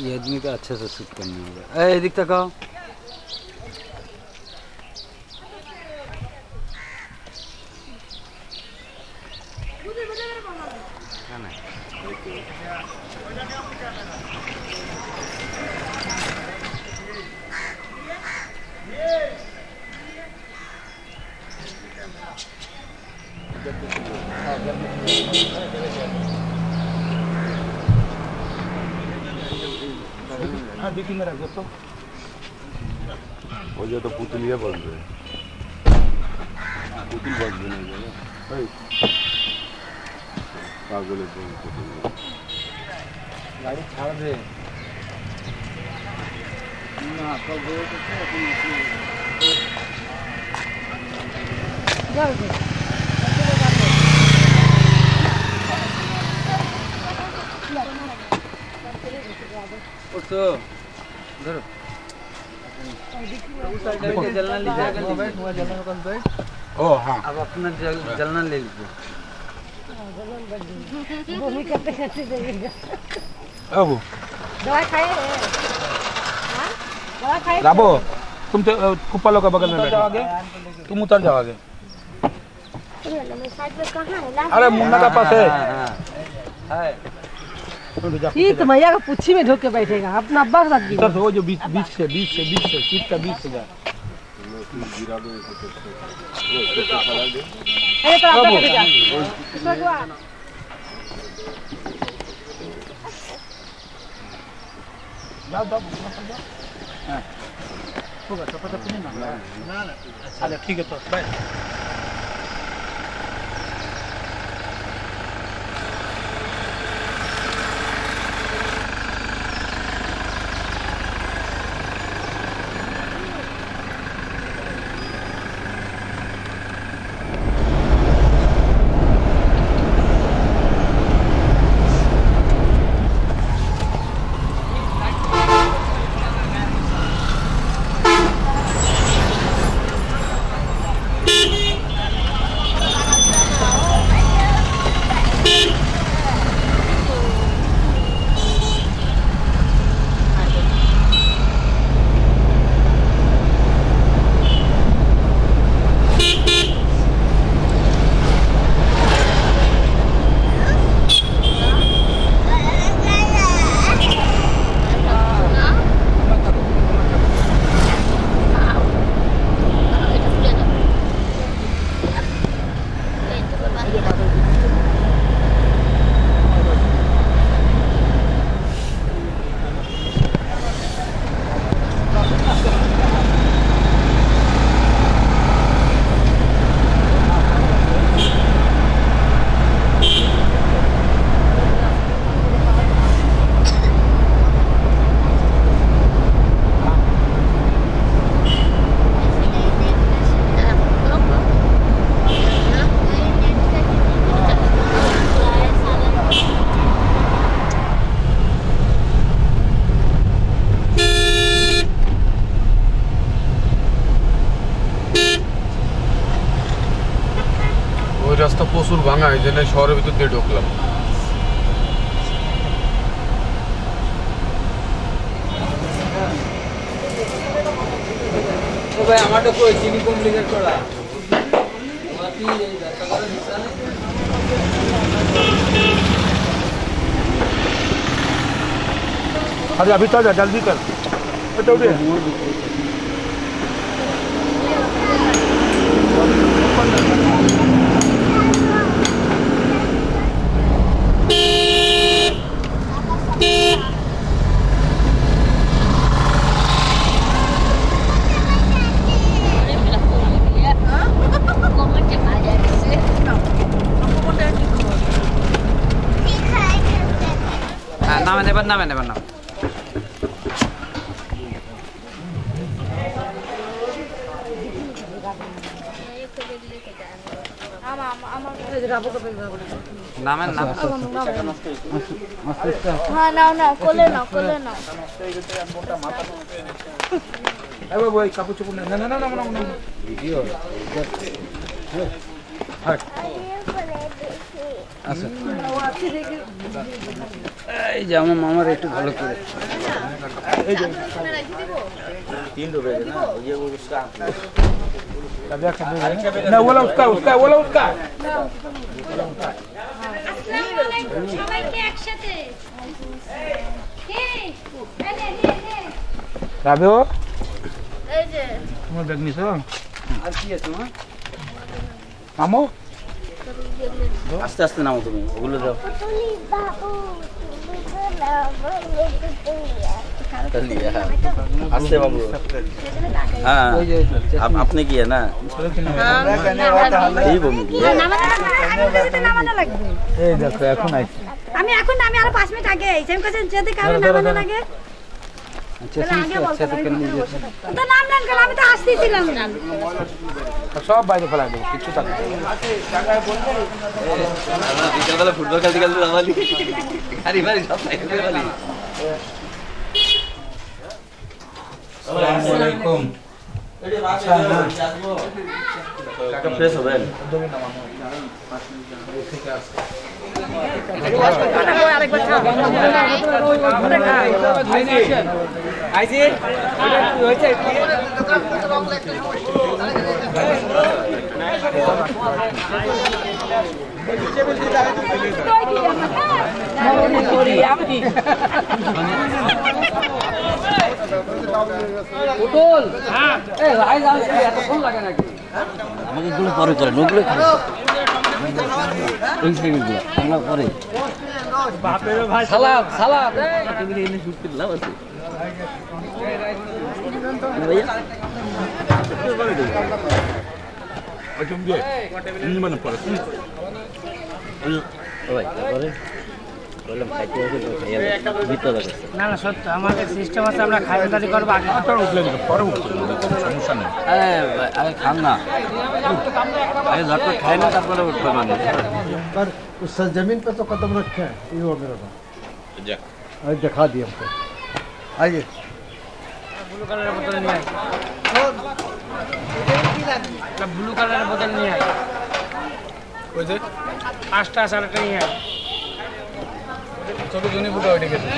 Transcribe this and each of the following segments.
ये आदमी का अच्छे से शूट करना होगा। ए दिख तक आओ। वो जो तो पुतलिया बन रहे पुतल बन रहे पागल गाड़ी छाड़ दे ना तो जलना लीजिए। ओ हाँ अब अपना जलना ले लीजिए। अब दवाई खाए दवाई खाए राबो तुम कुप्पा का बगल में बैठो तुम उतर जाओ आगे। अरे मुन्ना का पास है ठीक तो भैया का पुच्छी में ढोक के बैठेगा अपना अब्बा के साथ भी। सर वो जो 20 से सीट का 20,000 अरे तो आप बैठ जा होगा तो पता नहीं ना अच्छा ठीक है तो बाय। রাস্তা প্রচুর ভাঙা এই জন্য শহরের ভিতর দিয়ে ঢুকলাম। ভাই আমারটা কই চিনি কমপ্লিকেট করা বাকি এই রাস্তা করে দিছা না अरे अभी तो जा जल्दी कर तो उठे नाम हाँ ना कोले ना अरे वो कापू चुप ना वीडियो আচ্ছা এই যে আমার মামার একটু ভালো করে না ওলা উস্কা সবাইকে একসাথে রাবেও এই যে তোমার ব্যাগ নিছো আর কি আছে মা মামো আস্তে আস্তে নামো তুমি ওগুলো দাও আস্তে বাবু হ্যাঁ আপনি কি না এই বমি এই দেখো এখন আইছি আমি এখন আমি আর 5 মিনিট আগে আইছি আমি কাছে যেতে কারণে নামানো লাগে তো নাম নাম গেল আমি তো আসতেছিলাম না সব বাইরে ফেলা দেবো কিছু থাকে বিকালবেলা ফুটবল খেলতে খেলতে নামালি আরে ভাই সব সাইকেল নামালি আসসালামু আলাইকুম কাকা ফ্রেশ হবেন পুতুল হ্যাঁ এই রাইজ আসছে এতক্ষণ লাগে নাকি আমাকে এগুলো পরে চলেন ওগুলো এই সাইকেলগুলো আমরা পরে সালাদ সালাদ টেবিলে এনে শুট করে লাভ আছে ভাইয়া ওইটুম দিয়ে মানে পড়ে ভাই তারপরে বললাম খাইতে হবে ভিতরে না না সত্য আমাদের সিস্টেম আছে আমরা খাইদারি করব আগে উঠলে পরে সমস্যা নেই আগে খান না আগে ঝটপট খাই না তারপরে উঠবে মানে पर उस जमीन पे तो कदम रखे हैं ये वो मेरा आज दिखा दिया हमको आइए ব্লু কালারের বোতল নিয়ে আয় ব্লু কালারের বোতল নিয়ে আয় ওই যে 5টা সালটা নিয়ে আয় ছোট জনি ফুটা ওইটা গেছে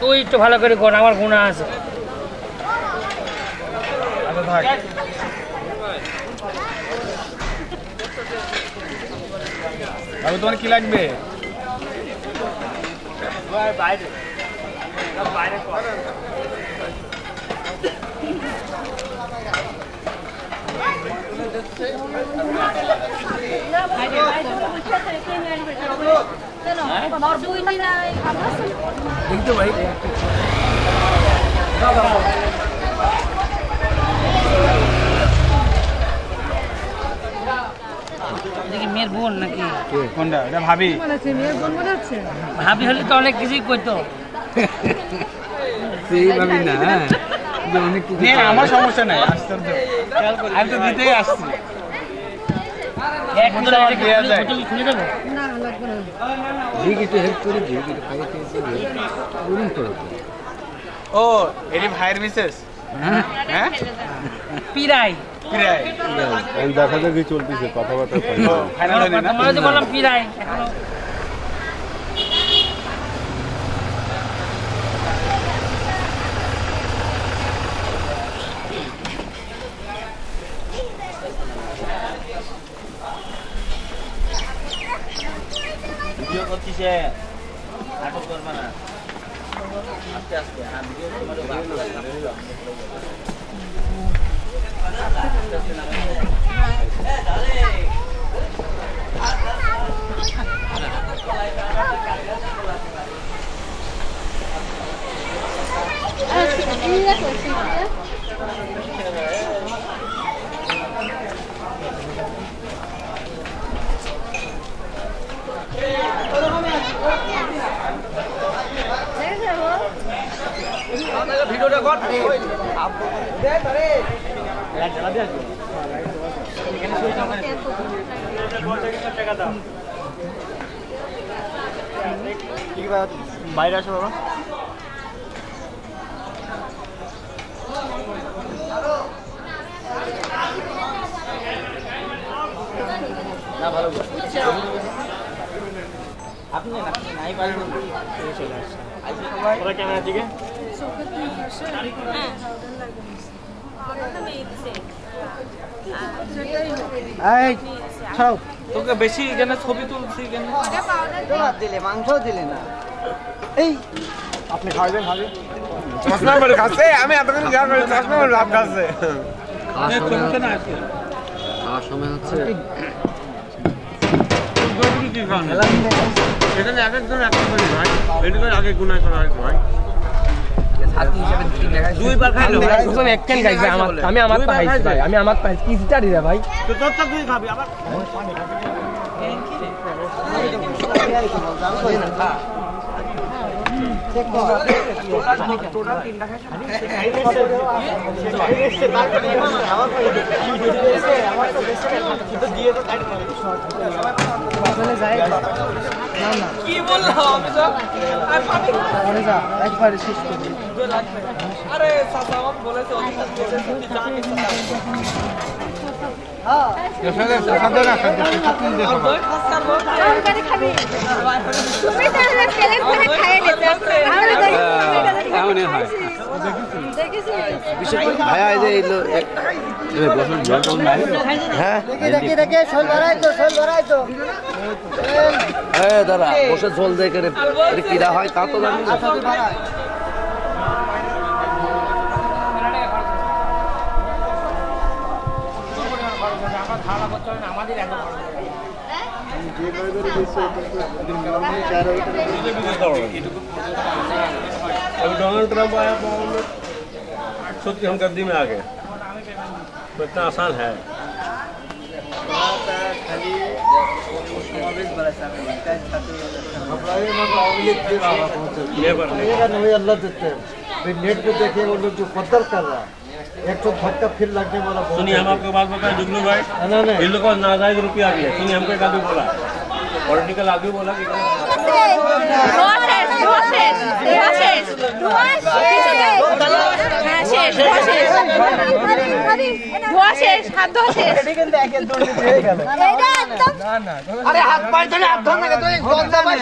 তুই একটু ভালো করে কর আমার গুণা আছে আচ্ছা থাক আরে তোমার কি লাগবে বাইরে দেখতে ভাই মেয়ের বোন নাকি কোনটা এটা ভাবি ভাবি হলে তো অনেক কিছুই কইতো সেই ভাবি না অনেক কিছু আমার সমস্যা নাই আশ্চর্য আমি তো দিতেই আসছি এক বোতল খুলে দেবো ও এটি ভাইয়ের মিসেস হ্যাঁ পিরাই কিরাই দেখা দেখি চলতেছে কথাবার্তা ফাইনাল হয়নি না তোমার যে বললাম পিরাই এখনো ভিডিও করতেছে আটক করবে না আস্তে আস্তে হ্যাঁ ভিডিও ভিডিওটা কর বাইরে আসো বাবা না ভালো করে আপনি নাই পারেন চলে আসছে ওরা ক্যামেরা দিকে এই ছাড়ো তোকে বেশি এখানে ছবি তুলছি কেন দিলে মাংস দিলে না এই আপনি খাইবেন খাবেন চশমা পরে খাচ্ছে আমি এতক্ষণ যা করে চশমা পরে লাভ খাচ্ছে খাওয়ার সময় হচ্ছে এখানে এক একজন এক করে ভাই এটা করে আগে গুনাহ করা হয়েছে ভাই দুইবার খাইলো একখান খাইছে আমি আমার পাইছি ভাই আমি আমার পাইছি কি চিটারি রে ভাই তো তোর তো তুই খাবি আবার কি বললাম একবারে শেষ করি আরে চাচা আমাকে বলেছে দাদা বসে ঝোল দেখে কিরা হয় তা তো জানি না। अभी डोनाल्ड ट्रंप आया सोच के हम गद्दी में आ गए तो इतना आसान है अल्लाह देते हैं फिर नेट पे देखिए वो लोग जो बदल कर रहा है एक तो धक्का फिर लगने वाला सुनिए हम आपको बात बताएं जुगनू भाई इन लोगों को नाजायज रुपया भी है सुनिए हमको एक आदमी बोला पॉलिटिकल आदमी बोला कि আরে হাত পায়ে ধরে হাত ধর না তো এই গন্ধা পাস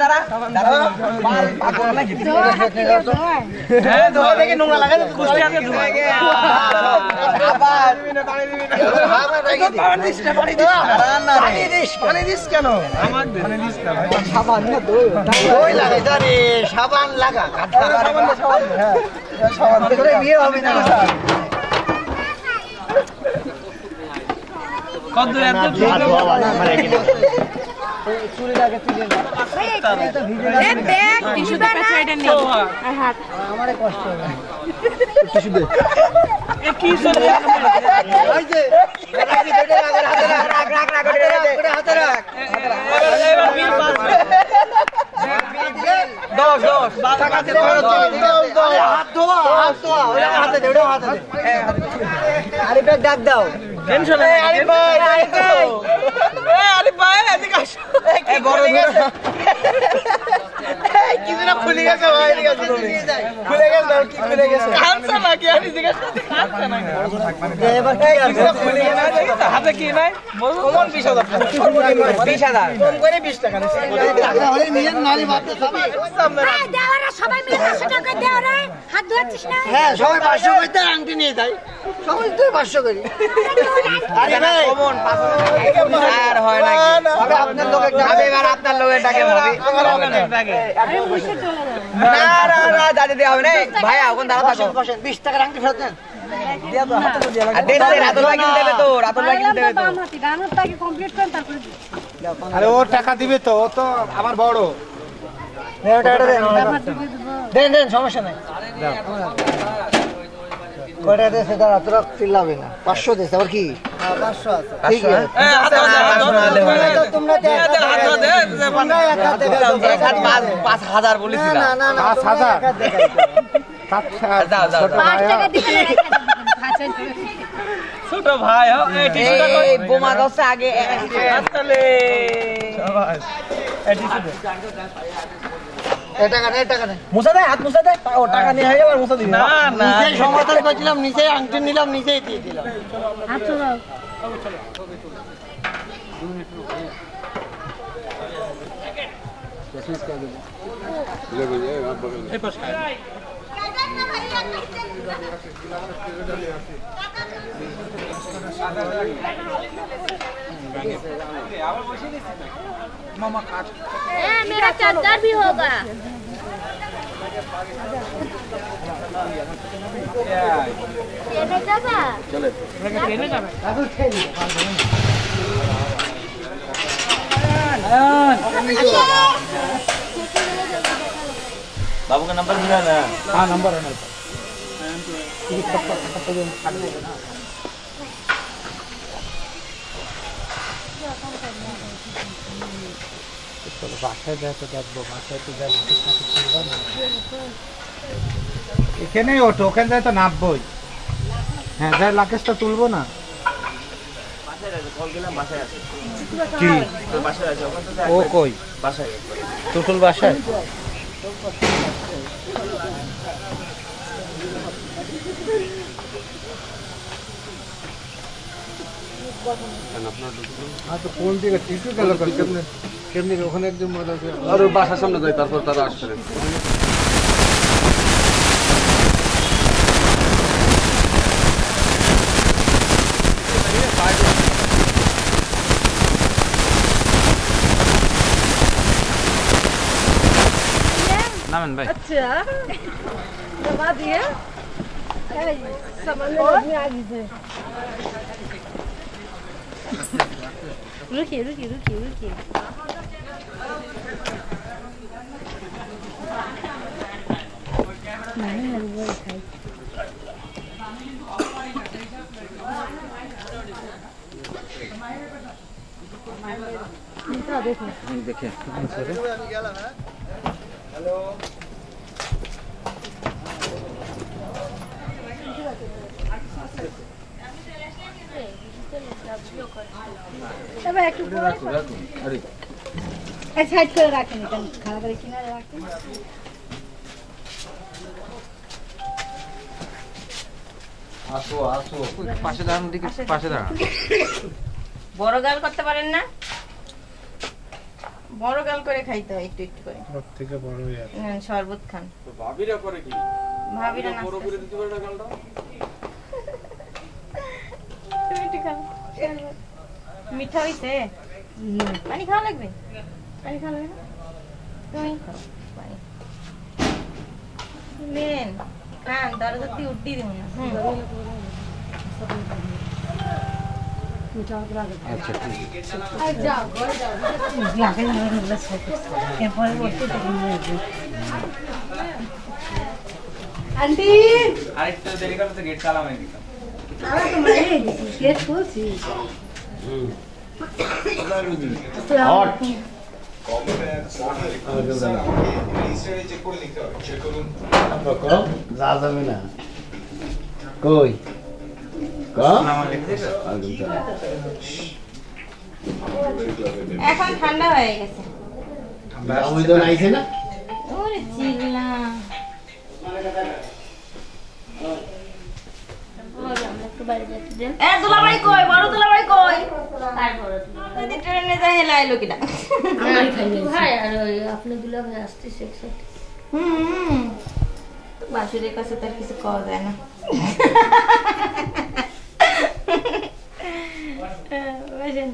দাঁড়া মাল পাগল নাকি হ্যাঁ ধোয়া দেখে নোংরা লাগে কুষ্টি আছে আবার পানি দিস কেন আমার পানি দিস না ভাই সাবান না দই লাগে রে সাবান লাগা সাবান করে বিয়ে হবে না কত দূর এত চুরিটাকে তুলে না ব্যাগ টিস্যু দে না আর হাত আমারে কষ্ট হবে টিস্যু দে এ কি চলে এই যে রাখি দে হাতে রাখ হাতে রাখ এবার বিল পাস 10 টাকাতে হাত ধোয়া হাতে দে হাতে দে আরে ব্যাগ ডাক দাও টেনশন নেই আরে ভাই আরে ভাই এদিকে আসো এই বড় কিছু না খুলে গেছে ভাই খুলে গেছে কি খুলে গেছে কাঁচা নাকি আমি জিজ্ঞেস করতে কাঁচা নাকি এবার কি আর খুলে গেছে হাতে কি নাই বল কোন 20000 টাকা 20000 কম করে 20 টাকা টাকা হলে নিয়ে নালি ভাবতে সব এই দেওরা সবাই মিলে 500 টাকা দেও রে হাত ধোয়াচ্ছিস না হ্যাঁ সবাই 500 করে তার আংটি নিয়ে যায় সবাই তুই 500 করি আরে ভাই কমন 500 আর হয় নাকি তবে আপনার লোকের ডাকে এবার আপনার লোকের ডাকে ভাবি আমার লোকের ডাকে আরে মুছে চলে না যাও না দাদি দেওয়া হবে না ভাই এখন দাঁড়া থাকো 20 টাকা আংটি ফেরত দেন দিয়া তো হাতে দিয়া আর দেশে রাতুল ভাই কিনতে দেবে তো রাতুল ভাই কিনতে দেবে তো বাম হাতটাকে কমপ্লিট করেন তারপরে আরে ও টাকা দিবে তো ও তো আমার বড় দেন সমস্যা নাই কয়টা দেশে তারা তোরা চিল্লাবে না 500 দেশ আবার কি 500 আছে ঠিক আছে তোমরা এক হাত 5000 বলেছিলাম না 5000 যাও যাও 5 টাকা দিতে রেখে খাচ্ছেন ছোট ভাই এই টিস্যুটা এই বোমা দশটা আগে আসলে শাবাশ এই টিস্যু টাকা নে মুছা দে হাত মুছা দে ও টাকা নিয়ে হয়ে গেল মুছা দিবি না না নিচে সমাধান করেছিলাম নিচে আংটি নিলাম নিচেই দিয়ে দিলাম হাত চড়াও मेरा चादर भी होगा बाबू का नंबर मिला ना? हाँ नंबर है मेरे चलो बासाয় যায় তো দেখবো বাসায় তো যায় এখানে ওঠো ওখানে যায় তো নামবই হ্যাঁ যাই লাকেশটা তুলবো না কি ও কই বাসায় টুটুল বাসায় हाँ तो कौन दिएगा टीचू का लोकल केमने ওখানে একদম মজা আছে আর বাসার সামনে যাই তারপর তারা আসছে नामन भाई अच्छा दबा दिए सामान में आ गई रुकिए देखे हेलो तब एक अरे ऐसे हट कर रखें निकल खा कर किनारे रखें আসো আসো পাশে দাঁড়ান দিকে পাশে দাঁড়ান বড় গাল করতে পারেন না বড় গাল করে খাইতে হয় একটু একটু করে ওর থেকে বড় হয়ে নেন শরবত খান তো ভাবিরা করে কি ভাবিরা না বড় করে দিতে পারে না গালটা তুমি একটু খাও শরবত। মিঠা হইছে পানি খাওয়া লাগবে পানি খাওয়া লাগবে না? তুমি খাও পানি নেন খান দরজা দিয়ে উঠি দিব না आंटी আরেকটু দেরি করলে তো গেট তালা মেরে দিতাম आवा तुम्हारे गेट खोल सी हॉट যা যাবে না কই এখন ঠান্ডা হয়ে গেছে আবেদন আইছে না ওরে চিল্লা এ দুলাভাই কই বড় দুলাভাই কই যদি ট্রেনে যায় হেলা আইলো কিনা भाई আর আপনি দুলা ভাই আসতেছে একসাথে বাসুরের কাছে তার কিছু কওয়া যায় না বসেন